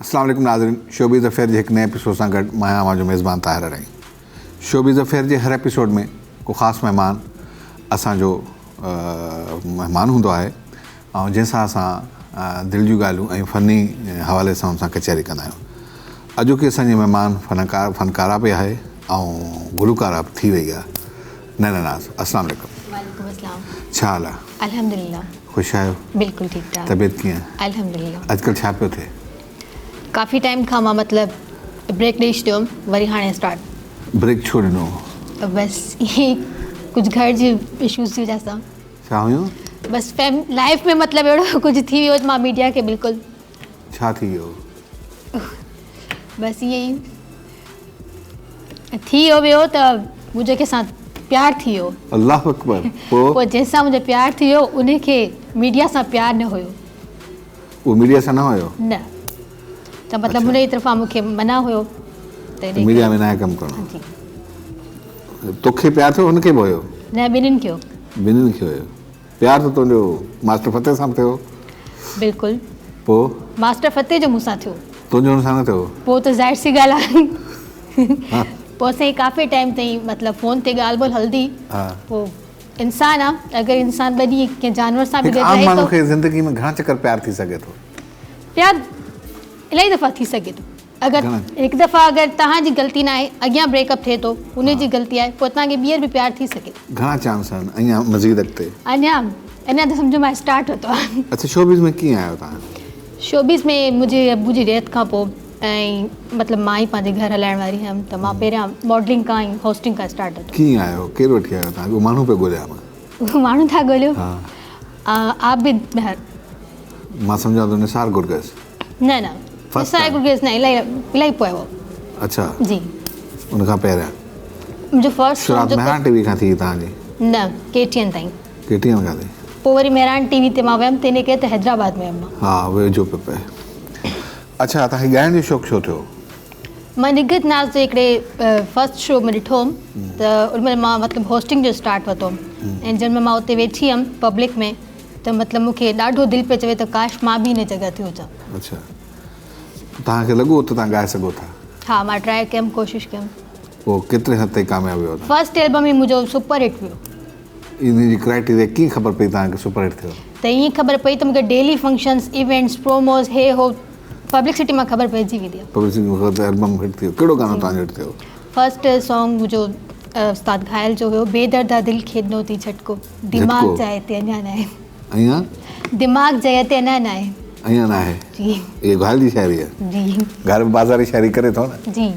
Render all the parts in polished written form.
अस्सलाम वालेकुम नाज़रीन, शोबीज़ अफेयर जे हिकु नए एपिसोड सां गॾु मां आहियां जो मेज़बान ताहिर रही। शोबीज़ अफेयर जे हर एपिसोड में को ख़ासि महिमान असांजो महिमान हूंदो आहे ऐं जंहिंसां असां दिलि जूं ॻाल्हियूं ऐं फ़नी हवाले सां हुन सां कचहरी कंदा आहियूं। अॼोकी असांजी महिमान फ़नकारा बि आहे ऐं गुलकारा बि थी वई आहे। नैना नाज़, अस्सलाम वालेकुम। वालेकुम अस्सलाम। छा हाल आहे? अल्हम्दुलिल्लाह। ख़ुशि आहियो? बिल्कुलु ठीकु ठाक। तबियत कीअं? अल्हम्दुलिल्लाह। अॼुकल्ह छा पियो थिए? काफ़ी टाइम खां मां मतिलबु ब्रेक ॾेई छॾियो, वरी हाणे स्टार्ट। ब्रेक छो ॾिनो? बसि इहे कुझु घर जी इशूज़ जी वजह सां। छा हुयूं? बसि लाइफ में मतिलबु अहिड़ो कुझु थी वियो मां मीडिया खे बिल्कुलु। छा थी वियो? बसि ईअं ई थी वियो त मुंहिंजे कंहिंसां प्यारु थी वियो। अल्लाह अकबर। पोइ जंहिंसां मुंहिंजो प्यारु थी वियो उनखे मीडिया सां प्यारु न हुयो। उहो मीडिया सां न हुयो? न, त मतिलबु हुन जी तरफ़ां मूंखे मना हुयो त मीडिया में न आहे कमु करणो। जी। तोखे प्यारु थियो हुनखे बि हुयो? न, ॿिन्हिनि खे। ॿिन्हिनि खे हुयो प्यारु। त तुंहिंजो मास्टर फ़तेह सां थियो? बिल्कुलु। पोइ मास्टर फ़तेह जो मूंसां थियो। तुंहिंजो हुन सां न थियो? पोइ त ज़ाहिर सी ॻाल्हि आहे। हा। पोइ असांजी काफ़ी टाइम ताईं मतिलबु फ़ोन ते ॻाल्हि ॿोल्हि हलंदी। हा। पोइ इंसानु आहे, अगरि इंसानु ॿ ॾींहं कंहिं जानवर सां बि हिकु गॾु आम रहे माण्हू थो। खे ज़िंदगी में घणा चकर प्यारु थी सघे थो? प्यारु इलाही दफ़ा थी सघे थो। अगरि हिकु दफ़ा अगरि तव्हांजी ग़लती न आहे, अॻियां ब्रेकअप थिए थो, उनजी ग़लती आहे, पोइ तव्हांखे ॿीहर बि प्यारु थी सघे थो। घणा चांस आहिनि अञा मज़ीद अॻिते? अञा त सम्झो मां स्टार्ट वरितो आहे। अच्छा, शोबीज़ में कीअं आहियो तव्हां? शोबीज़ में मुंहिंजे अबू जी डेथ खां पोइ ऐं मतिलबु मां ई पंहिंजे घर हलाइण वारी हुयमि, त मां पहिरियां मॉडलिंग खां ऐं होस्टिंग खां स्टार्ट वरितो। कीअं आहियो? केरु वठी आयो तव्हां? उहो माण्हू पियो ॻोल्हियां मां। उहो माण्हू था ॻोल्हियो? हा। आबिद महर। मां सम्झां थो निसार गुरगस। न न, निसार गुरगस न, इलाही पोइ हो। अच्छा जी। उनखां पहिरियां मुंहिंजो फर्स्ट शुरूआत मेहरान टीवी खां थी तव्हांजी? न, केटीएन ताईं। केटीएन खां थी? पोइ वरी मेहरान टीवी ते मां वियमि, त इन करे त हैदराबाद में वियमि मां। हा, वेझो पियो पए। अच्छा, तव्हांखे ॻाइण जो शौक़ु छो थियो? मां निगत नाज़ जे हिकिड़े फर्स्ट शो में ॾिठो हुअमि, त उनमें मां मतिलबु होस्टिंग जो स्टार्ट वरितो हुअमि। ऐं जंहिंमें मां उते वेठी हुअमि पब्लिक में, त मतिलबु मूंखे ॾाढो दिलि पियो चवे त काश मां बि हिन जॻह ते हुजां। अच्छा, तव्हांखे लॻो त तव्हां ॻाए सघो था? हा, मां ट्राए कयमि, कोशिशि कयमि। पोइ केतिरे हद ताईं कामयाबु वियो? फर्स्ट एल्बम ई मुंहिंजो सुपर हिट वियो। इन जी क्राइटेरिया कीअं ख़बर पई तव्हांखे सुपर हिट थियो? त ईअं ख़बर पई त मूंखे डेली फंक्शन्स, इवेंट्स, प्रोमोस, हे हो पब्लिसिटी मां ख़बर पइजी वेंदी आहे। पब्लिसिटी में एल्बम हिट थियो? कहिड़ो गानो तव्हांजो हिट थियो? फर्स्ट सॉन्ग मुंहिंजो उस्ताद घायल जो हुयो, बेदर्दा दिलि खेॾनो थी झटको, दिमाग़ जाइ ते अञा न आहे। अञा? दिमाग़ जाइ ते अञा न आहे। अञा न आहे? जी। ये घायल जी शायरी है? जी। घर में बाज़ारी शायरी करे थो न? जी।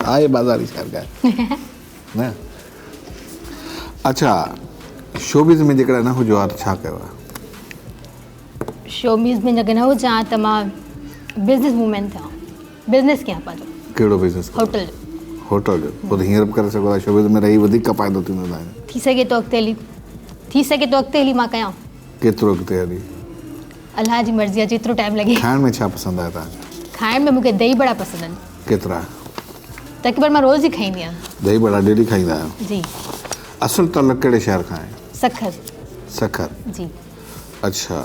हा, ये बाज़ारी शायर ॻाए न। अच्छा, शोबीज़ में जेकॾहिं न हुजो आहे त छा कयो आहे? शोबीज़ में अगरि न हुजां त मां बिज़नेस वूमेन थियां, बिज़नेस कयां पंहिंजो। कहिड़ो बिज़नेस? होटल जो। होटल जो? पोइ त हींअर बि करे सघो था, शोबीज़ में रही वधीक फ़ाइदो थींदो तव्हांखे। थी सघे थो अॻिते हली मां कयां। केतिरो अॻिते हली? अलाह जी मर्ज़ी आहे, जेतिरो टाइम लॻे। खाइण में छा पसंदि आहे तव्हांखे? खाइण में मूंखे दही बड़ा पसंदि आहिनि। केतिरा? तक़रीबन मां रोज़ ई खाईंदी आहियां। दही बड़ा डेली खाईंदा आहियो? जी। असुल तलक कहिड़े शहर खां आहे? सखर। सखर? जी। अच्छा,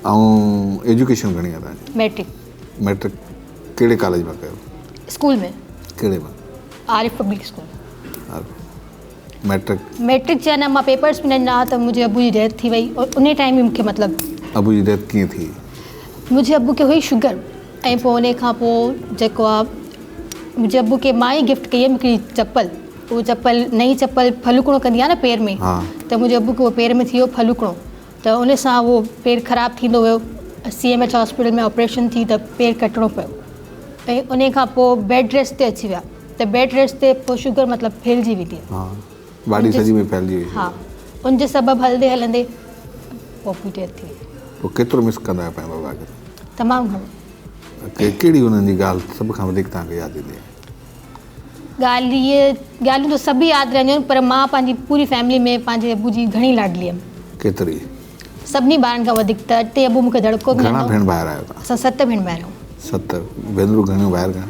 ऐं एजुकेशन घणी आहे तव्हांजी? मैट्रिक। मैट्रिक कहिड़े कॉलेज में कयो? स्कूल में। कहिड़े में? Arif public school. मैट्रिक चयो न, मां पेपर्स बि न ॾिना त मुंहिंजे अबू जी डेथ थी वई। और उन टाइम में मूंखे मतिलबु अबू जी डेथ कीअं थी? मुंहिंजे अबू खे हुई शुगर, ऐं पोइ उन खां पोइ जेको आहे मुंहिंजे अबू खे मां ई गिफ्ट कई हुयमि हिकिड़ी चप्पल। उहो चप्पल, नई चप्पल फलूकणो कंदी आहे न पेर में। हा। त मुंहिंजे अबू खे उहो पेर में थी वियो फलूकणो, त उन सां उहो पेर ख़राबु थींदो वियो। CMH हॉस्पिटल में ऑपरेशन थी त पेर कटणो पियो, ऐं उन खां पोइ बेड रेस्ट ते अची विया। त बेड रेस्ट ते पोइ शुगर मतिलबु फैलिजी वेंदी आहे। हा, बॉडी सॼी में फैलिजी वई। हा, उनजे सबबु हलंदे हलंदे पोइ डेथ थी वई। पोइ केतिरो मिस कंदा आहियो पंहिंजे बाबा खे? तमामु घणो। कहिड़ी हुननि जी ॻाल्हि सभ खां वधीक तव्हांखे यादि ईंदी आहे? ॻाल्हियूं त सभु यादि रहंदियूं आहिनि, पर मां पंहिंजी पूरी फैमिली में पंहिंजे अबू जी घणी लाडली हुयमि। केतिरी? सभिनी ॿारनि खां वधीक। त अटे अबू मूंखे दड़को बि न ॾिनो। घणा भेण भाउर आहियो तव्हां? असां 7 भेण भाउर आहियूं। 7 भेनरूं? घणियूं भाउर घणा?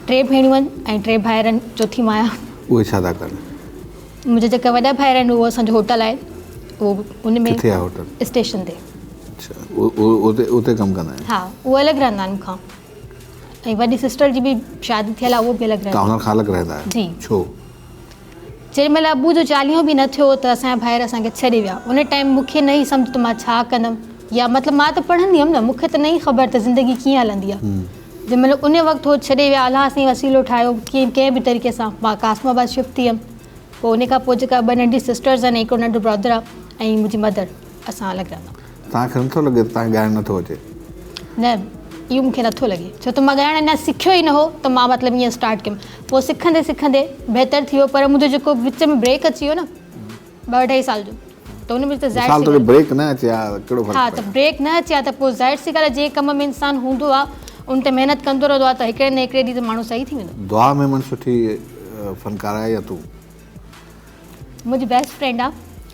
3 भेणियूं आहिनि ऐं 3 भाउर आहिनि, चौथी मां आहियां। उहे छा था कनि? मुंहिंजा जेका वॾा भाउर आहिनि उहो असांजो होटल आहे, उहो उन में। किथे आहे होटल? स्टेशन ते। अच्छा, उते कमु कंदा आहिनि? हा, उहो अलॻि रहंदा आहिनि मूंखां। ऐं वॾी सिस्टर जी बि शादी थियल आहे, उहो बि अलॻि तव्हां रहंदी हुननि खां अलॻि रहंदा आहियो? जी। छो? जेॾीमहिल अबू जो चालीहो बि न थियो त असांजा भाइर असांखे छॾे विया। उन टाइम मूंखे न ई सम्झ त मां छा कंदमि, या मतिलबु मां त पढ़ंदी हुअमि न, मूंखे त न ई ख़बर त ज़िंदगी कीअं हलंदी आहे। जंहिंमहिल उन वक़्तु उहो छॾे विया, अलाह साईं वसीलो ठाहियो कंहिं बि तरीक़े सां मां कासमाबाद शिफ्ट थी हुअमि। पोइ उन खां पोइ जेका 2 नंढी सिस्टर्स आहिनि, हिकिड़ो नंढो ब्रदर आहे ऐं मुंहिंजी मदर, असां अलॻि रहंदा आहियूं। तव्हांखे नथो लॻे त तव्हांखे ॻाइणु नथो अचे? न, इहो मूंखे नथो लॻे, छो त मां ॻाइणु अञा सिखियो ई न हो त मां मतिलबु ईअं स्टार्ट कयुमि। पोइ सिखंदे सिखंदे बहितर थी वियो, पर मुंहिंजो जेको विच में ब्रेक अची वियो न 2-2.5 साल जो, त उन में त साल ज़ाहिर तो ब्रेक न अचे हा, कहिड़ो फर्क़ु हा, पए? त ब्रेक न अचे हा त पोइ ज़ाहिर सी ॻाल्हि आहे, जे कम में इंसानु हूंदो आहे उन ते महिनत कंदो रहंदो आहे त हिकिड़े न हिकिड़े ॾींहुं त माण्हू सही थी वेंदो। दुआ में मन सुठी फनकार आहे या तूं? मुंहिंजी बेस्ट फ्रेंड आहे,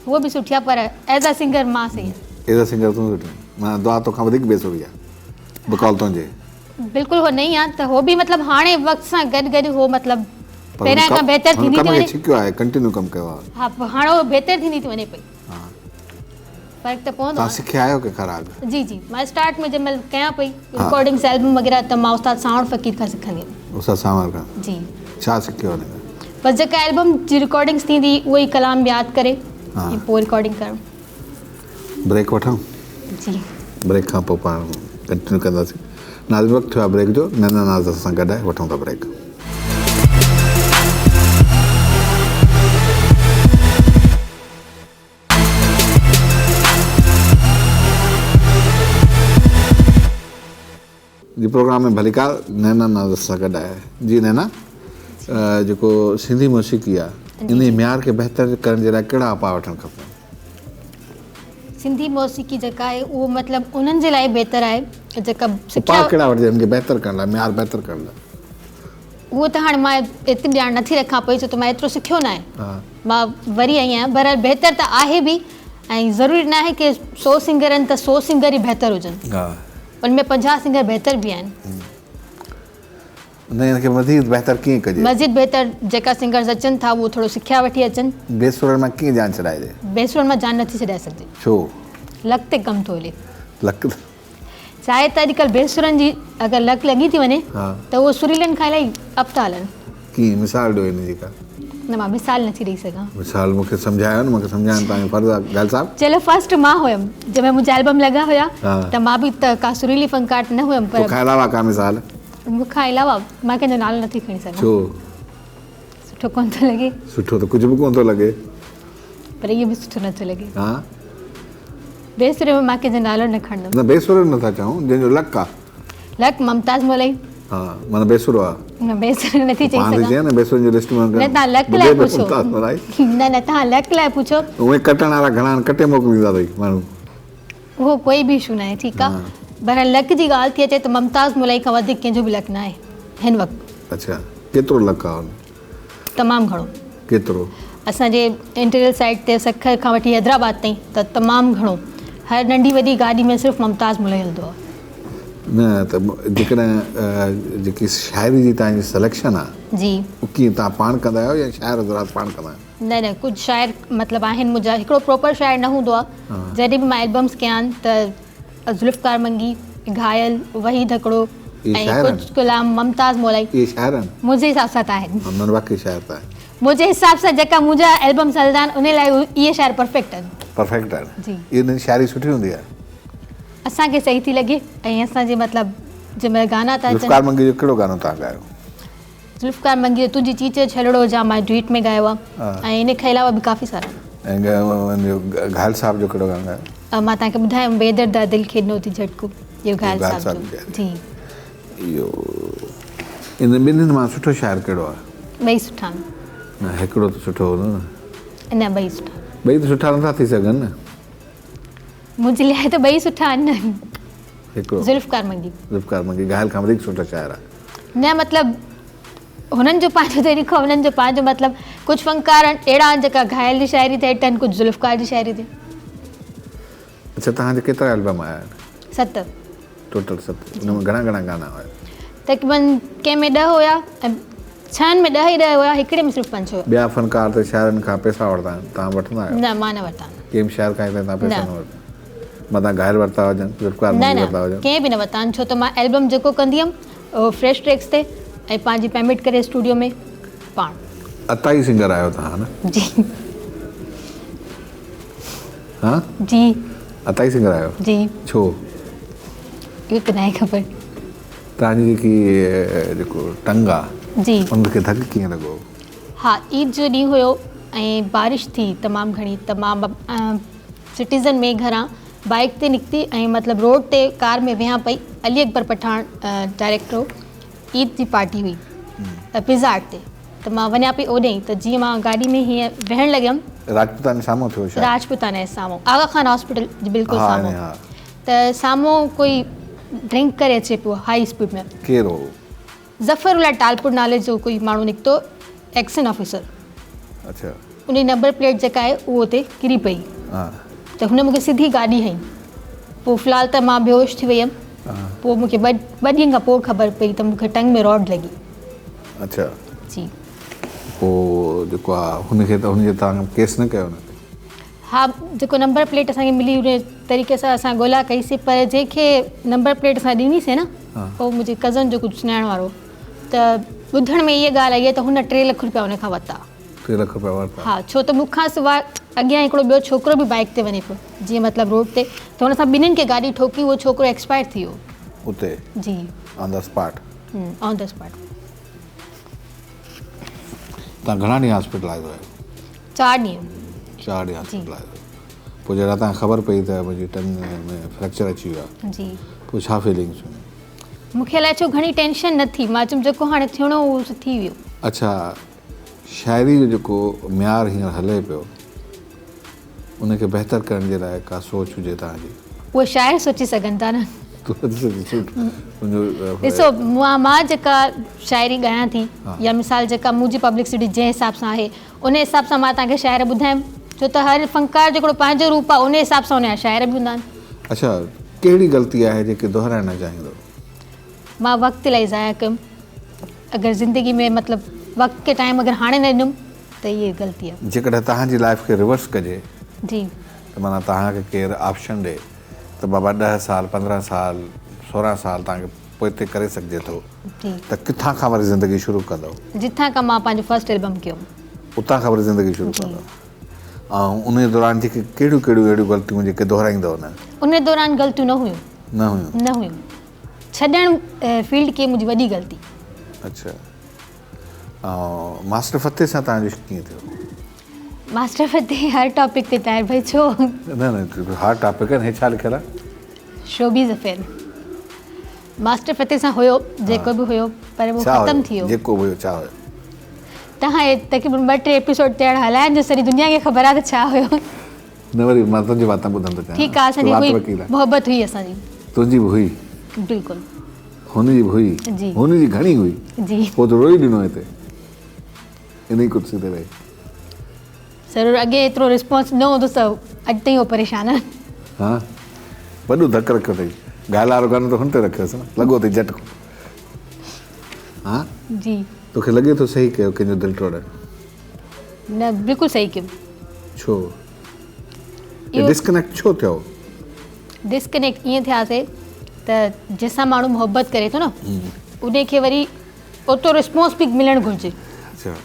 उहा बि सुठी आहे, पर एज़ अ सिंगर मां सही आहे। एज़ अ सिंगर तूं सुठी, माना दुआ तोखां वधीक बेसुरी आहे बकौल तुंहिंजे? बिल्कुलु हो नहीं आहे, त हो बि मतिलबु हाणे वक़्त सां गॾु गॾु हो मतिलबु पहिरियां खां बहितर थींदी थी वञे। छिकियो आहे, कंटिन्यू कमु कयो आहे। हा, हाणे हो बहितर थींदी थी वञे पई, हा, फ़र्क़ु त पवंदो तव्हां आहे। सिखिया आहियो कंहिंखां राग? जी जी, मां स्टार्ट में जंहिंमहिल कयां पई रिकॉर्डिंग्स एल्बम वग़ैरह, त मां उस्ताद सावण फ़क़ीर खां सिखंदी हुअमि। उस्ताद सावण खां? जी। छा सिखियो हुन खां? बसि जेका एल्बम जी रिकॉर्डिंग्स थींदी उहो ई कलाम यादि करे हा। ऐं पोइ रिकॉर्डिंग करणु। ब्रेक वठूं? जी। ब्रेक खां पोइ पाण कंटिन्यू कंदासीं। नाज़ वक़्तु थियो आहे ब्रेक जो, नैना नाज़ सां गॾु आहे, वठूं था ब्रेक। जी, प्रोग्राम में भलीकार नैना नाज़ सां गॾु आहे। जी नैना, जेको सिंधी मौसीक़ी आहे इन जे म्यार खे बहितर करण जे लाइ कहिड़ा उपा वठणु खपनि? सिंधी मौसीक़ी जेका आहे उहो मतिलबु उन्हनि जे लाइ बहितर आहे जेका सिखिया। उपा कहिड़ा वठिजे हिनखे बहितर करण लाइ, म्यार बहितर करण लाइ? उहो त हाणे मां एतिरी ॼाण नथी रखां पई, छो त मां एतिरो सिखियो न आहे। हा, मां वरी आई आहियां, पर बहितर त आहे बि, ऐं ज़रूरी न आहे की 100 सिंगर आहिनि त 100 सिंगर ई बहितर हुजनि। हा, उनमें 50 सिंगर बहितर बि आहिनि। न हिनखे मज़ीद बहितर कीअं कजे? मज़ीद बहितर जेका सिंगर्स अचनि था उहो थोरो सिखिया वठी अचनि। बेसुरनि मां कीअं जान छॾाइजे? बेसुरनि मां जान नथी छॾाए सघिजे, छो? लक ते कमु थो हले। लक? चाहे त अॼुकल्ह बेसुरनि जी अगरि लक लॻी थी वञे हा, त उहो सुरीलनि खां इलाही अप था हलनि। कीअं? मिसाल ॾियो हिन जी का। न, मां मिसाल नथी ॾेई सघां। मिसाल मूंखे सम्झायो न, मूंखे सम्झाइण तव्हांजो फर्ज़ु आहे ॻाल्हि साहिबु। चलो फर्स्ट मां हुयमि जंहिंमें मुंहिंजा एल्बम लॻा हुया, हा, त मां बि त का सुरीली फनकार न हुयमि, पर तोखां अलावा का मिसाल? मूंखां अलावा मां कंहिंजो नालो नथी खणी सघां। छो? सुठो कोन थो लॻे। सुठो त कुझु बि कोन थो लॻे। पर इहो बि सुठो नथो लॻे। हा, बेसुरे में मां कंहिंजो नालो न खणंदमि। न बेसुरनि नथा चऊं, जंहिंजो लक आहे। लक मुमताज़ मोलाई। हा, माना बेसुरो आहे। न, बेसुरे नथी चई पाण थी सघां। चए न बेसुरनि जी लिस्ट में न, तव्हां लक लाइ पुछो। न, तव्हां लक लाइ पुछो। उहे कटण वारा घणा आहिनि, कटे मोकिलींदा अथई माण्हू। उहो कोई बि इशू न आहे, ठीकु आहे। पर लक जी ॻाल्हि थी अचे त मुमताज़ मोलाई खां वधीक कंहिंजो बि लक न आहे हिन वक़्तु। अच्छा, केतिरो लक आहे हुन? तमामु घणो। केतिरो? असांजे इंटीरियर साइड ते सखर खां वठी हैदराबाद ताईं त तमामु घणो। हर नंढी वॾी गाॾी में सिर्फ़ु मुमताज़ मोलाई हलंदो आहे। न त जेकॾहिं जेकी शाइरी जी तव्हांजी सिलेक्शन आहे जी, उहो कीअं तव्हां पाण कंदा आहियो या शाइर हज़रात पाण कंदा आहियो? न, कुझु शाइर मतिलबु आहिनि मुंहिंजा, हिकिड़ो प्रॉपर शाइर न हूंदो आहे। जॾहिं बि मां एल्बम्स कया आहिनि त ज़ुल्फ़कार मंगी, घायल, वहीद हिकिड़ो, ऐं कुझु कलाम मुमताज़ मोलाई। इहे शाइर आहिनि? मुंहिंजे हिसाब सां त आहिनि। मन वाक़ई शाइर त आहे। मुंहिंजे हिसाब सां जेका मुंहिंजा एल्बम्स हलंदा आहिनि उन लाइ इहे शाइर परफेक्ट आहिनि। परफेक्ट आहे जी। इन्हनि शाइरी सुठी हूंदी आहे? असांखे सही थी लॻे, ऐं असांजे मतिलबु जंहिंमहिल गाना था अचनि। ज़ुल्फ़कार मंगी जो कहिड़ो गानो तव्हां ॻायो? ज़ुल्फ़कार मंगी जो तुंहिंजी चीचे छलड़ो जा मां ड्यूट में ॻायो आहे, ऐं इन खां अलावा बि काफ़ी सारा। ऐं घायल साहब जो कहिड़ो गानो ॻायो? मां तव्हांखे ॿुधायां, बेदर्दा दिलि खे ॾिनो थी झटको, इहो घायल साहब जो। जी, इहो इन ॿिन्हिनि मां सुठो शाइर कहिड़ो आहे? ॿई सुठा आहिनि। न, हिकिड़ो त सुठो हूंदो न। न, ॿई सुठा। ॿई त सुठा नथा थी सघनि न। मुंहिंजे लाइ त ॿई सुठा आहिनि न। हिकिड़ो ज़ुल्फ़कार मंगी। ज़ुल्फ़कार मंगी घायल खां वधीक सुठो शाइर आहे। न, मतिलबु हुननि जो पंहिंजो तरीक़ो, हुननि जो पंहिंजो मतिलबु। कुझु फ़नकार अहिड़ा आहिनि जेका घायल जी शाइरी ते हिट आहिनि, कुझु ज़ुल्फ़कार जी शाइरी ते। अच्छा, तव्हांजे केतिरा एल्बम आया आहिनि? 7। टोटल 7। हुन में घणा घणा गाना हुआ? तक़रीबन कंहिं में 10 हुया, ऐं 6 में 10 ई 10 हुया, हिकिड़े में सिर्फ़ु 5 हुया। ॿिया फनकार त शाइरनि खां पैसा वठंदा आहिनि, तव्हां वठंदा आहियो? न, मां न वरिता। कंहिं शाइर खां तव्हां पैसा न वठंदा? मां तव्हां घायल वरिता हुजनि, ज़ुल्फ़कार मंगी वरिता हुजनि? कंहिं बि न वरिता आहिनि, छो त मां एल्बम जेको कंदी हुअमि फ्रेश ट्रैक्स ते ऐं पंहिंजी पेमेंट करे स्टूडियो में पाण। अताई सिंगर आहियो तव्हां न? जी हा जी अताई सिंगर आहियो? जी छो? इहो त न आहे ख़बर। तव्हांजी जेको टंग आहे जी उनखे धक कीअं लॻो? हा, ईद जो ॾींहुं हुयो ऐं बारिश थी तमामु घणी, त मां सिटीज़न में घरां बाइक ते निकिती ऐं मतिलबु रोड ते कार में वियां पई। अली अकबर पठान डायरेक्टर हो, ईद जी पार्टी हुई पिज़्ज़ा हट ते, त मां वञा पई ओॾे ई, त जीअं मां गाॾी में हीअं वेहण लॻियमि, राजपूताने साम्हूं थियो छा? राजपूताने साम्हूं आगा खान हॉस्पिटल जे बिल्कुलु हा, साम्हूं, हा। त साम्हूं कोई ड्रिंक करे अचे पियो हाई स्पीड में। केरु हो? ज़फ़रुल्ला टालपुर नाले जो कोई माण्हू निकितो, एक्शन ऑफिसर। अच्छा। उन नंबर प्लेट जेका आहे उहो उते किरी पई, हा त हुन मूंखे सिधी गाॾी हईं। पोइ फ़िलहालु त मां बेहोश थी वई हुयमि। पोइ मूंखे ॿ ॾींहं खां पोइ ख़बर पई त मूंखे टंग में रॉड लॻी। अच्छा। जी। पोइ जेको आहे हुनखे त हुनजे तव्हां केस न कयो न? हा, जेको नंबर प्लेट असांखे मिली उन तरीक़े सां असां ॻोल्हा कईसीं, पर जंहिंखे नंबर प्लेट असां ॾिनीसीं न, उहो मुंहिंजे कज़न जो कुझु सुञाणण वारो, त ॿुधण में इहा ॻाल्हि आई आहे त हुन 3 लख रुपया हुन खां वरिता। 3 लख रुपया वरिता? हा, छो त मूंखां सवाइ अॻियां हिकिड़ो ॿियो छोकिरो बि बाइक ते वञे पियो, जीअं मतिलबु रोड ते, त हुन सां ॿिन्हिनि खे गाॾी ठोकी, उहो छोकिरो एक्सपायर थी वियो उते? जी, on the spot? On the spot. तव्हां घणा ॾींहं हॉस्पिटलाइज़ आहियो? 4 ॾींहं। 4 ॾींहं हॉस्पिटलाइज़। पोइ जॾहिं तव्हांखे ख़बर पई त मुंहिंजी टंग में फ्रैक्चर अची वियो आहे, जी, पोइ छा फीलिंग्स? मूंखे अलाए छो घणी टेंशन न थी, मां चयुमि जेको हाणे थियणो उहो थी वियो। अच्छा, शाइरी जो जेको म्यार हींअर हले पियो उनखे बहितर करण जे लाइ का सोच हुजे तव्हांजी? उहे शाइर सोचे सघनि था न। ॾिसो, मां जेका शाइरी ॻायां थी या मिसाल जेका मुंहिंजी पब्लिसिटी जंहिं हिसाब सां आहे उन हिसाब सां मां तव्हांखे शाइर ॿुधायमि, छो त हर फ़नकार जो हिकिड़ो पंहिंजो रूप आहे, उन हिसाब सां उनजा शाइर बि हूंदा आहिनि। अच्छा, कहिड़ी ग़लती आहे जेके दोहराइण न चाहींदो? मां वक़्तु इलाही ज़ाया कयुमि। अगरि ज़िंदगी में मतिलबु वक़्त के टाइम अगरि हाणे न ॾिनुमि त इहा ग़लती आहे। जेकॾहिं तव्हांजी लाइफ खे रिवर्स कजे जी, त माना तव्हांखे केरु ऑप्शन ॾे त बाबा 10 साल 15 साल 16 साल तव्हांखे पोइ हिते करे सघिजे थो, जी, त किथां खां वरी ज़िंदगी शुरू कंदव? जिथां खां मां पंहिंजो फस्ट एल्बम कयो, उतां खां वरी ज़िंदगी शुरू कंदव। ऐं उन दौरान जेके कहिड़ियूं कहिड़ियूं अहिड़ियूं ग़लतियूं जेके दोहराईंदव न? उन दौरान ग़लतियूं न हुयूं। न हुयूं? छॾणु फील्ड खे मुंहिंजी वॾी ग़लती। अच्छा। ऐं मास्टर फ़तेह सां तव्हांजो इश्क कीअं थियो? मास्टर फ़तेह हर टॉपिक ते ताहिर भाई छो? न हर टॉपिक आहिनि, हे छा लिखियलु आहे? Showbiz affair. मास्टर फ़तेह सां हुयो जेको बि हुयो, पर उहो ख़तमु थी वियो। जेको हुयो छा हुयो? तव्हां तक़रीबन 2-3 एपिसोड ते हलाइनि जो सॼी दुनिया खे ख़बर आहे त छा हुयो। न वरी मां तुंहिंजी वातां ॿुधंदो चाहियां। ठीकु आहे, असांजी हुई मोहबत हुई असांजी। तुंहिंजी बि हुई? बिल्कुलु। हुनजी बि हुई? जी। हुनजी घणी हुई? जी। पोइ त रोई ॾिनो हिते इन ई कुर्सी ते वेही? ज़रूरु, अॻे एतिरो रिस्पॉन्स न हूंदो त अॼु ताईं उहो परेशान आहे। हा, वॾो धकु रखियो अथई। ॻाल्हि वारो गानो त हुन ते रखियोसि न, लॻो अथई झटको। हा जी। तोखे लॻे थो सही कयो कंहिंजो दिलि टोड़नि? न, बिल्कुलु सही कयो। छो? डिस्कनेक्ट छो थियो? डिस्कनेक्ट ईअं थियासीं त जंहिंसां माण्हू मोहबत करे थो न, उनखे वरी ओतिरो रिस्पॉन्स बि मिलणु घुरिजे।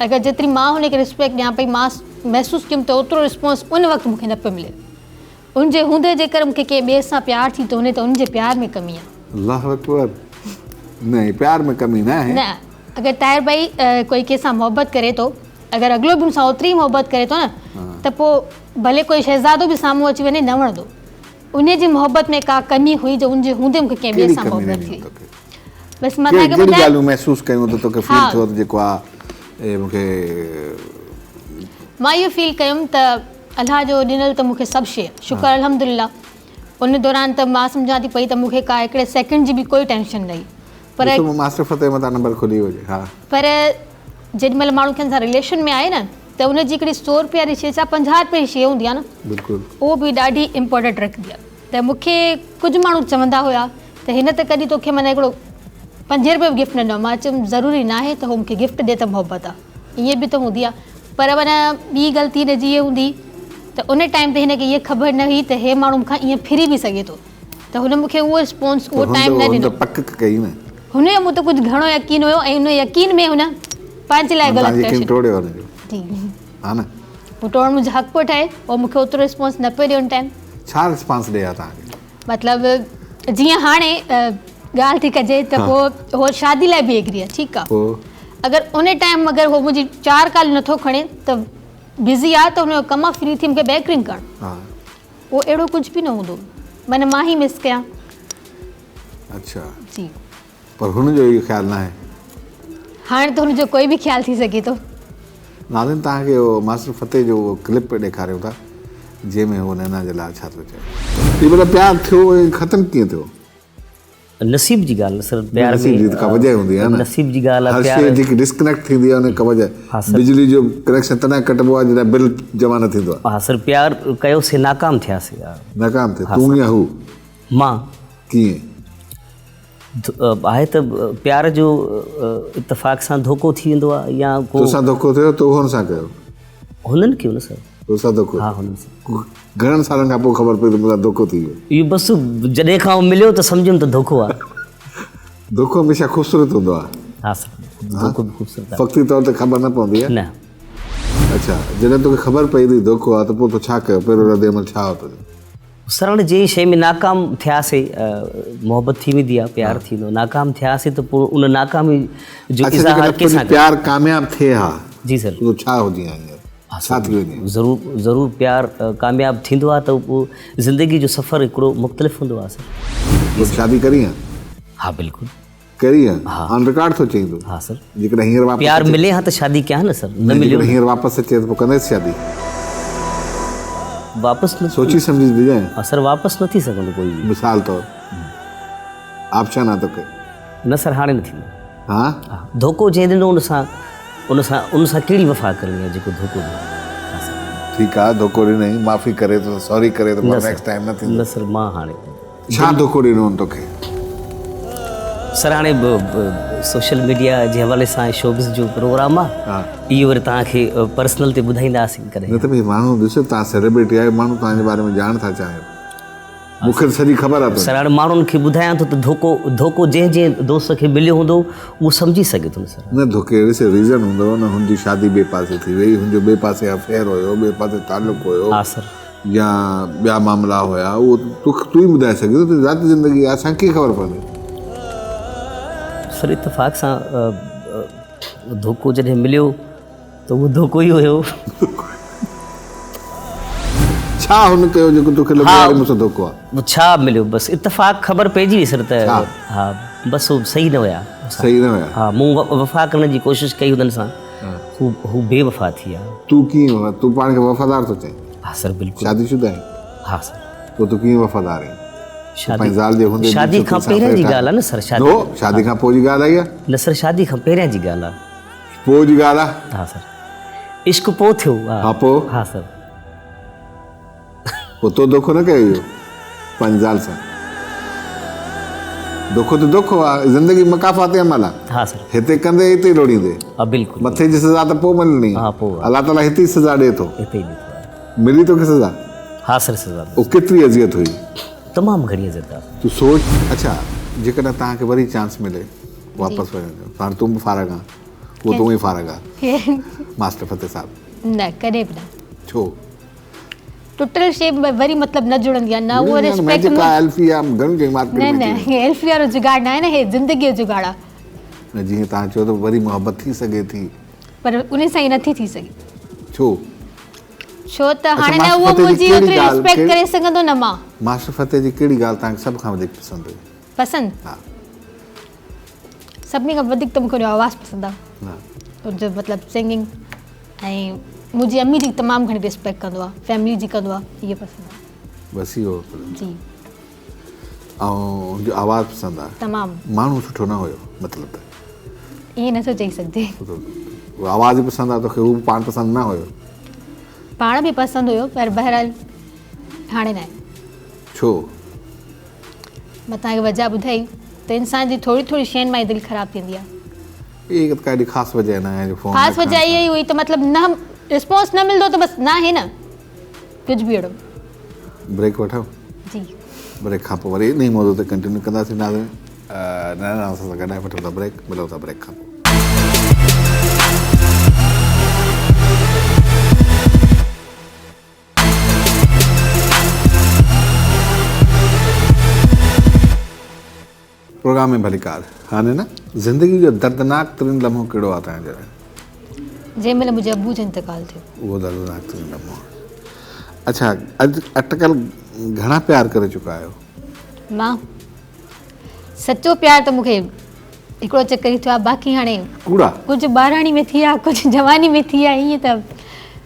अगरि जेतिरी मां हुनखे रिस्पेक्ट ॾियां पई, मां महसूसु कयुमि त ओतिरो रिस्पॉन्स उन वक़्तु मूंखे न पियो मिले। उनजे हूंदे जे करे मूंखे कंहिं ॿिए सां प्यार थी थो वञे त उनजे प्यार में कमी आहे। अल्लाह अकबर। न, प्यार में कमी न आहे। न, अगरि ताहिर भाई कोई कंहिंसां मोहबत करे थो, अगरि अॻिलो बि मूंसां ओतिरी मोहबत करे थो न, त पोइ भले कोई शहज़ादो बि साम्हूं अची वञे न वणंदो। उनजी मोहबत में का कमी हुई जो उनजे हूंदे मूंखे कंहिं ॿिए सां मोहबत थी। बसि मां तव्हांखे कहिड़ी ॻाल्हियूं महसूसु कयूं त तोखे फील थियो त जेको आहे मूंखे? मां इहो फील कयुमि त अलाह जो ॾिनल त मूंखे सभु शइ, शुक्र अल्हम्दुलिल्लाह। उन दौरान त मां सम्झां थी पई त मूंखे का हिकिड़े सेकेंड जी बि कोई टेंशन न हुई। पर मास्टर फ़तेह मथां नंबर खुली हुजे। हा, पर जेॾीमहिल माण्हू कंहिं सां रिलेशन में आहे न, त उनजी हिकिड़ी 100 रुपया वारी शइ छा 50 रुपये जी शइ हूंदी आहे न, बिल्कुलु, उहो बि ॾाढी इम्पोर्टेंट रखंदी आहे। त मूंखे कुझु माण्हू चवंदा हुआ त हिन त कॾहिं तोखे माना हिकिड़ो 5 रुपये बि गिफ्ट न ॾिनो। मां चयुमि ज़रूरी न आहे त उहो मूंखे गिफ्ट ॾिए त मोहबत आहे, ईअं बि त हूंदी आहे। पर माना ॿी ग़लती हिनजी इहा हूंदी त उन टाइम ते हिनखे इहा ख़बर न हुई त हे माण्हू मूंखां ईअं फिरी बि सघे थो, त हुन मूंखे उहो रिस्पॉन्स उहो टाइम न ॾिनो। पक कई न, हुनजो मूं त कुझु घणो यकीन हुयो ऐं हुन यकीन में हुन पंहिंजे लाइ तव्हां ग़लति करे यकीन छॾियो। तोड़ियो हुनजो जी हा न पोइ टोड़ मुंहिंजो हक़ पियो ठहे और मूंखे ओतिरो रिस्पॉन्स न पियो ॾियो हुन टाइम। छा रिस्पॉन्स ॾे हा तव्हांखे? मतिलबु जीअं हाणे ॻाल्हि थी कजे त पोइ हो शादी लाइ बि एग्री आहे, ठीकु आहे। पोइ अगरि उन टाइम अगरि हो मुंहिंजी 4 काल नथो खणे त बिज़ी आहे त हुनजो कमु आहे फ्री थी मूंखे बैकरिंग करणु, हा उहो अहिड़ो कुझु बि न हूंदो, माना मां ई मिस कयां। अच्छा जी पर हुनजो इहो ख़्यालु न आहे। हाणे त हुनजो कोई बि ख़्यालु थी सघे थो। नाज़रीन तव्हांखे उहो मास्टर फ़तेह जो उहो क्लिप ॾेखारियूं था जंहिंमें उहो नैना जे लाइ छा थो चए। हीअ मतिलबु प्यारु थियो ऐं ख़तमु कीअं थियो? नसीब जी ॻाल्हि सर, प्यार नसीब जी त का वजह हूंदी आहे न। नसीब जी ॻाल्हि हर आहे। शइ प्यार जेकी डिस्कनेक्ट थींदी आहे उन का वजह। हा सर। बिजली जो कनेक्शन तॾहिं कटिबो आहे जॾहिं बिल जमा न थींदो आहे। हा सर, प्यार कयोसीं नाकाम थियासीं। नाकाम थिए तूं या हू मां कीअं? आहे त प्यार जो इतफ़ाक़ सां धोखो थी वेंदो आहे या को तोसां धोखो थियो तो हुन सां कयो? हुननि कयो न सर। तोसां धोखो हा हुननि सां। घणनि सालनि खां पोइ ख़बर पई त मूंसां धोखो थी वियो? इहो बसि जॾहिं खां मिलियो त सम्झुमि त धोखो आहे। धोखो हमेशह ख़ूबसूरत हूंदो आहे। हा सर, धोखो बि ख़ूबसूरत आहे। फ़क़्ती तौर ते ख़बर न पवंदी आहे। न अच्छा जॾहिं तोखे ख़बर पई थी धोखो आहे त पोइ तो छा कयो? पहिरियों रद अमल छा हो तुंहिंजो? सर हाणे जंहिं शइ में नाकाम थियासीं, मोहबत थी वेंदी आहे, प्यारु थींदो, नाकाम थियासीं त पोइ उन नाकामी जो अच्छा इज़हार जेकॾहिं कंहिंसां तुंहिंजो प्यारु कामयाबु थिए हा जी सर। तो छा हुजे हा हींअर? छा थी वेंदी? ज़रूरु प्यारु कामयाबु थींदो आहे त पोइ ज़िंदगी जो सफ़र हिकिड़ो मुख़्तलिफ़ हूंदो आहे सर। तो शादी करी आहे? हा बिल्कुलु करी आहे ऑन रिकॉर्ड थो चईं तूं? हा सर। जेकॾहिं हींअर वापसि प्यार मिले हा त शादी कयां न सर, न मिलियो जेकॾहिं हींअर वापसि अचे त पोइ कंदेसि शादी? वापसि न सोची सम्झी ॾिजांइ हा सर, वापसि न थी सघंदो कोई बि। मिसाल तौर ऑप्शन आहे तोखे? न सर हाणे न थींदो। हा हा धोखो जंहिं ॾिनो उन सां कहिड़ी वफ़ा करणी आहे जेको धोखो ॾिनो? हा सर। ठीकु आहे धोखो ॾिनई माफ़ी करे थो सॉरी करे थो न नेक्स्ट सर, टाइम न थींदो। न सर मां हाणे छा धोखो ॾिनो तोखे? सर हाणे सोशल मीडिया जे हवाले सां शोबिज़ जो प्रोग्राम आहे, हा इहो वरी तव्हांखे पर्सनल ते ॿुधाईंदासीं कॾहिं। न त भई माण्हू ॾिसो तव्हां सेलिब्रिटी आहे माण्हू तव्हांजे बारे में ॼाण था चाहिनि। मूंखे सॼी ख़बर आहे सर हाणे माण्हुनि खे ॿुधायां थो त धोखो जंहिं दोस्त खे मिलियो हूंदो उहो सम्झी सघे थो न सर। न धोखे ॾिसे रीज़न हूंदो न हुनजी शादी ॿिए पासे थी वई, हुनजो ॿिए पासे अफेयर हुयो, ॿिए पासे तालुक़ु हुयो हा सर। या ॿिया मामला हुया, उहो तूं ई ॿुधाए सघे थो। तुंहिंजी ज़ाती ज़िंदगी आहे असांखे कीअं ख़बर पवंदी? सर इतफ़ाक़ सां धोखो जॾहिं मिलियो त उहो धोखो ई हुयो। छा हुन कयो जेको तोखे लॻो आहे मूंसां धोखो आहे? उहो छा मिलियो बसि इतफ़ाक़ ख़बर पइजी वई सर त हा बसि उहो सही न हुया। सही न हुया? हा मूं वफ़ा करण जी कोशिशि कई हुननि सां, हू बेवफ़ा थी आहे। तूं कीअं तूं पाण खे वफ़ादार थो चईं? हा सर बिल्कुलु। शादीशुदा आहीं? हा सर। पोइ तूं कीअं वफ़ादार आहीं? शादी ज़ाल जे हूंदे शादी खां पहिरियां जी ॻाल्हि आहे न सर। शादी खां पोइ जी ॻाल्हि आई आहे? न सर शादी खां पहिरियां जी ॻाल्हि आहे। पोइ जी ॻाल्हि आहे? हा सर इश्क पोइ थियो। हा पोइ? हा सर। पोइ तो धोखो न कयो इहो पंहिंजी ज़ाल सां? धोखो त धोखो आहे, ज़िंदगी मकाफ़ात अमल आहे। हा सर। हिते कंदे हिते ई लोड़ींदे, हा बिल्कुलु। मथे जी सज़ा त पोइ मिलणी। हा पोइ अलाह ताला हिते ई सज़ा ॾिए थो। हिते ई ॾिठो आहे। मिली तोखे सज़ा? हा सर सज़ा उहो केतिरी अज़ियत हुई? तमामु घणी इज़त आहे। तूं सोच। अच्छा जेकॾहिं तव्हांखे वरी चांस मिले वापसि वञण जो, हाणे तूं बि फारग आहे, उहो तूं ई फारग आहे, मास्टर फ़तेह साहिबु? न कॾहिं बि न। छो? टुटल शइ वरी मतिलबु न जुड़ंदी आहे न, उहो रिस्पेक्ट न न एल्फी वारो जुगाड़ न आहे न, हे ज़िंदगी जो जुगाड़ आहे। न जीअं तव्हां चयो त वरी मोहबत थी सघे थी, पर उन सां ई नथी थी सघे। छो? छो त हाणे न उहो मुंहिंजी ओतिरी रिस्पेक्ट करे सघंदो न मां। मास्टर फ़तेह जी कहिड़ी ॻाल्हि तव्हांखे सभ खां वधीक पसंदि हुई? पसंदि? हा सभिनी खां वधीक त मूंखे हुनजो आवाज़ु पसंदि आहे, हा हुनजो मतिलबु सिंगिंग। ऐं मुंहिंजी अम्मी जी तमामु घणी रिस्पेक्ट कंदो आहे, फैमिली जी कंदो आहे, इहे पसंदि आहे। बसि इहो जी ऐं हुनजो आवाज़ु पसंदि आहे? तमामु। माण्हू सुठो न हुयो मतिलबु त? ईअं नथो चई सघिजे। उहो आवाज़ ई पसंदि आहे तोखे, हू पाण पसंदि न हुयो? पाण बि पसंदि हुयो पर बहरहाल हाणे न आहे। छो? मां तव्हांखे वजह ॿुधाई त इंसान जी थोरी थोरी शयुनि मां ई दिलि ख़राबु थींदी आहे। इहा त काई ख़ासि वजह न आहे? ख़ासि वजह इहा ई हुई त मतिलबु न रिस्पॉन्स न मिलंदो त बसि न आहे न, कुझु बि अहिड़ो। ब्रेक वठो? जी ब्रेक खां पोइ वरी इन ई मौज़ूअ ते कंटिन्यू कंदासीं। नाज़रीन नैना सां गॾु वठूं था ब्रेक, मिलूं था ब्रेक खां पोइ। प्रोग्राम में भलीकार हाणे न ज़िंदगी जो दर्दनाक तरीन लम्हो कहिड़ो आहे तव्हांजे लाइ? जंहिं महिल मुंहिंजे अबू जो इंतकाल थियो। उहो दर्दनाक तरीन लम्हो। अच्छा, अॼु अटकल घणा प्यार करे चुका आहियो? मां सचो प्यार त मूंखे हिकिड़ो चकर ई थियो आहे, बाक़ी हाणे कूड़ा कुझु ॿाराणी में थी आहे, कुझु जवानी में थी आहे, ईअं त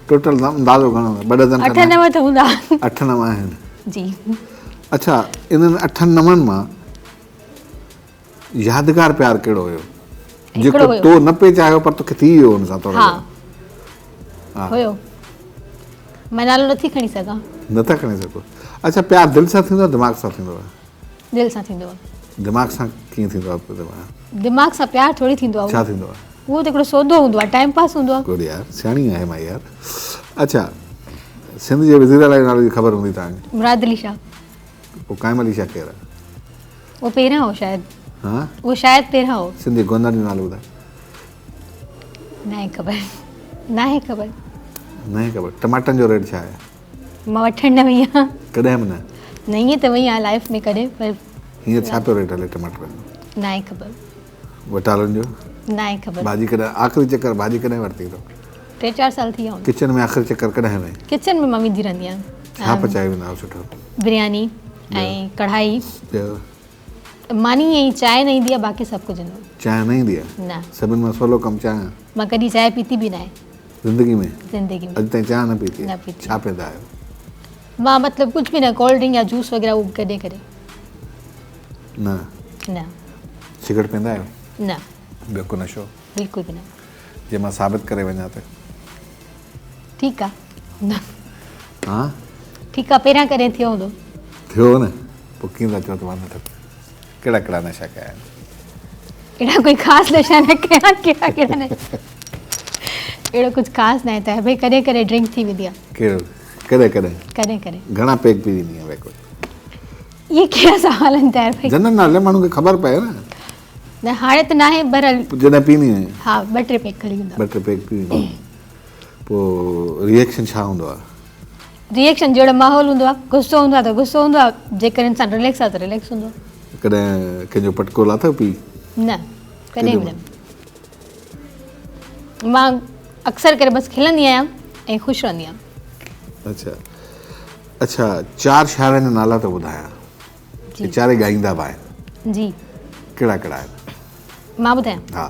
टोटल अंदाज़ो घणो आहे? 2 डज़न 8-9 त हूंदा। 8-9 आहिनि। जी। अच्छा, इन्हनि 8-9 मां यादगार प्यार कहिड़ो हुयो जेको हुयो। तो न पे चाहियो पर तोखे थी वियो हुन सां थोरो? हा हुयो। मां नालो नथी खणी सघां। नथा खणी सघो। अच्छा, प्यार दिलि सां थींदो आहे दिमाग़ सां थींदो आहे? दिलि सां थींदो आहे। दिमाग़ सां कीअं थींदो आहे? दिमाग़ सां प्यार थोरी थींदो आहे। छा थींदो आहे? उहो त हिकिड़ो सौदो हूंदो आहे, टाइम पास हूंदो आहे। गुड यार, सियाणी आहे मां यार। अच्छा, सिंध जे वज़ीर अला नाले जी ख़बर हूंदी तव्हांखे? मुराद अली शाह। पोइ क़ाइम अली शाह केरु आहे? उहो पहिरियां हो शायदि। हा, उहो शायदि पहिरियां हो। सिंधी गवर्नर जो नालो ॿुधाए। न आहे ख़बर। न आहे ख़बर। न आहे ख़बर। टमाटनि जो रेट छा आहे? मां वठणु न वई आहियां। कॾहिं बि न? न ईअं त वई आहियां लाइफ में कॾहिं, पर हीअं छा पियो रेट हले टमाटरनि जो? न आहे ख़बर। वटालनि जो? न आहे ख़बर। भाॼी कॾहिं आख़िरी चकर भाॼी कॾहिं वरिती अथव? 3-4 साल थी विया हूंदा। किचन में आख़िरी चकर कॾहिं वई? किचन में मां वेंदी रहंदी आहियां। छा पचाए वेंदा आहियो सुठो? बिरयानी ऐं कढ़ाई। ॿियो? मानी ऐं चांहि न ईंदी आहे, बाक़ी सभु कुझु ईंदो आहे। चांहि न ईंदी आहे? न। सभिनि मां सवलो कमु चांहि? मां कॾहिं चांहि पीती बि न आहे ज़िंदगी में? ज़िंदगी में। अॼु ताईं चांहि न पीती? न पीती। छा पींदा आहियो? मां मतिलबु कुझु बि न, कोल्ड ड्रिंक या जूस वग़ैरह उहो कॾहिं कॾहिं। न। न। सिगरेट पींदा आहियो? न। ॿियो को नशो? बिल्कुलु बि न। जे मां साबित करे वञा त? ठीकु आहे। न। हा, ठीकु आहे, पहिरियां कॾहिं थियो हूंदो। थियो न? पोइ कीअं था चओ तव्हां नथा? कहिड़ा कहिड़ा नशा कया आहिनि? अहिड़ा कोई ख़ासि नशा न कया। कहिड़ा न, अहिड़ो कुझु ख़ासि न आहे त भई कॾहिं कॾहिं ड्रिंक थी वेंदी आहे। कहिड़ो? कॾहिं कॾहिं? कॾहिं कॾहिं। घणा पैक पी वेंदी आहे? कोई इहे कहिड़ा सवाल आहिनि त भई? जनरल नाले माण्हू खे ख़बर पए न। न हाणे त न आहे, बहरहाल जॾहिं पींदी आहियां? हा 2-3 पैक खणी हूंदा। 2-3 पैक पी वेंदी आहियां। पोइ रिएक्शन छा हूंदो आहे? रिएक्शन जहिड़ो माहौल हूंदो आहे, गुस्सो हूंदो आहे त गुस्सो हूंदो आहे, जेकर इंसानु रिलैक्स आहे त रिलैक्स हूंदो आहे। कॾहिं कंहिंजो पटको लाथो पी? न, कॾहिं बि न। मां अक्सर करे बसि खिलंदी आहियां ऐं ख़ुशि रहंदी आहियां। अच्छा अच्छा, 4 शाइरनि जा नाला त ॿुधायां, जी। 4 ॻाईंदा बि आहिनि। जी। कहिड़ा कहिड़ा आहिनि? मां ॿुधायां। हा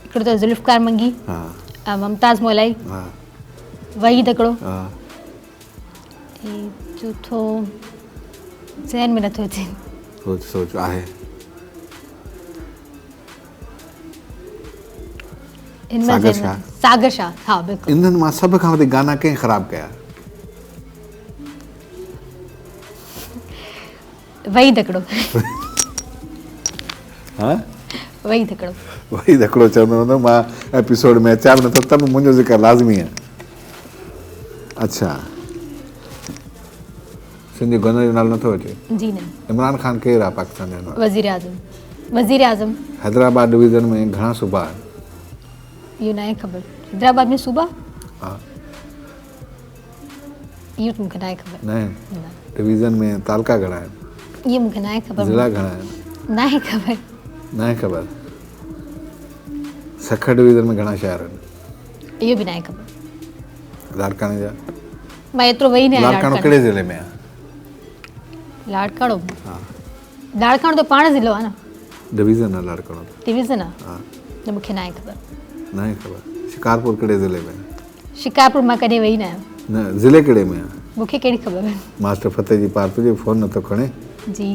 हिकिड़ो त ज़ुल्फ़कार मंगी, हा मुमताज़ मोलाई, हा वहीद हिकिड़ो, हा। ऐं चौथो ज़हन में नथो अचे। सोच सोच आहे। सागर शाह। सागर शाह, हा बिल्कुलु। इन्हनि मां सभ खां वधीक गाना कंहिं ख़राबु कया? वहीद हिकिड़ो। हा, वहीद हिकिड़ो। वही हिकिड़ो चवंदो हूंदो मां एपिसोड में अचां बि नथो त बि मुंहिंजो ज़िक्र लाज़मी आहे। अच्छा, सिंधी गवर्नर जो नालो नथो अचे? जी न। इमरान ख़ान केरु आहे पाकिस्तान जो? वज़ीर आज़म। वज़ीर आज़म। हैदराबाद डिवीज़न में घणा सूबा आहिनि? इहो न आहे ख़बर। हैदराबाद में सूबा? हा, इहो त मूंखे न आहे ख़बर। न आहिनि। डिवीज़न में तालका घणा आहिनि? इहो मूंखे न आहे ख़बर। ज़िला घणा आहिनि? न आहे ख़बर। न आहे ख़बर। सखर डिवीज़न में घणा शहर आहिनि? इहो बि न आहे ख़बर। लाड़काणे जा? मां एतिरो वेही न आहियां। लाड़काणो कहिड़े ज़िले में आहे? लाड़काणो? हा, लाड़काणो त पाण ज़िलो आहे न। डिवीज़न आहे लाड़काणो त? डिवीज़न आहे? हा, न मूंखे न आहे ख़बर। न आहे ख़बर। शिकारपुर कहिड़े ज़िले में? शिकारपुर मां कॾहिं वेही न आहियां। न, ज़िले कहिड़े में आहे? मूंखे कहिड़ी ख़बर आहे? मास्टर फतेह जी पार तुंहिंजो फ़ोन नथो खणे। जी।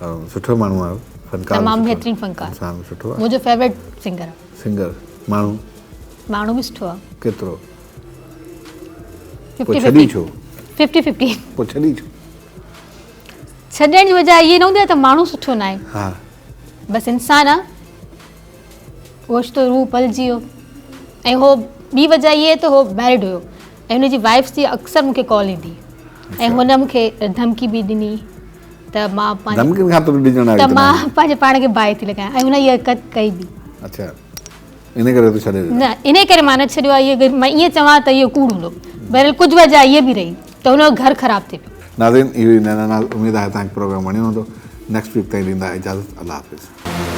ऐं सुठो माण्हू आहे, फ़नकार। तमामु बहितरीनु फ़नकार। इंसानु सुठो आहे। मुंहिंजो फेवरेट सिंगर आहे। सिंगर माण्हू? माण्हू बि सुठो आहे। केतिरो? 50-50। पोइ छॾी छो? 50-50। पोइ छॾी छो? छॾण जी वजह इहे न हूंदी आहे त माण्हू सुठो न आहे। हा, बसि इंसानु आहे, ओचितो रूह पलिजी वियो। ऐं हो ॿी वजह इहा आहे त हो मैरिड हुयो ऐं हुनजी वाइफ जी अक्सर मूंखे कॉल ईंदी ऐं हुन मूंखे धमकी बि ॾिनी त मां पंहिंजे धमकियुनि खां तुर ॾिजण वारी त त मां नाहे। पंहिंजे पाण खे बाहि थी लॻायां ऐं हुन इहा हरकत कई बि अच्छा इन करे तूं छॾे ॾिनो। न इन करे मां न छॾियो आहे। इहो मां ईअं चवां त इहो कूड़ हूंदो, बहरहाल कुझु वजह इहे बि रही त हुनजो घर ख़राबु थी पियो। नाज़रीन इहो ई नैना उमेदु आहे तव्हांखे प्रोग्राम वणियो हूंदो। नेक्स्ट वीक ताईं ॾींदा इजाज़त। अल्लाह हाफ़िज़।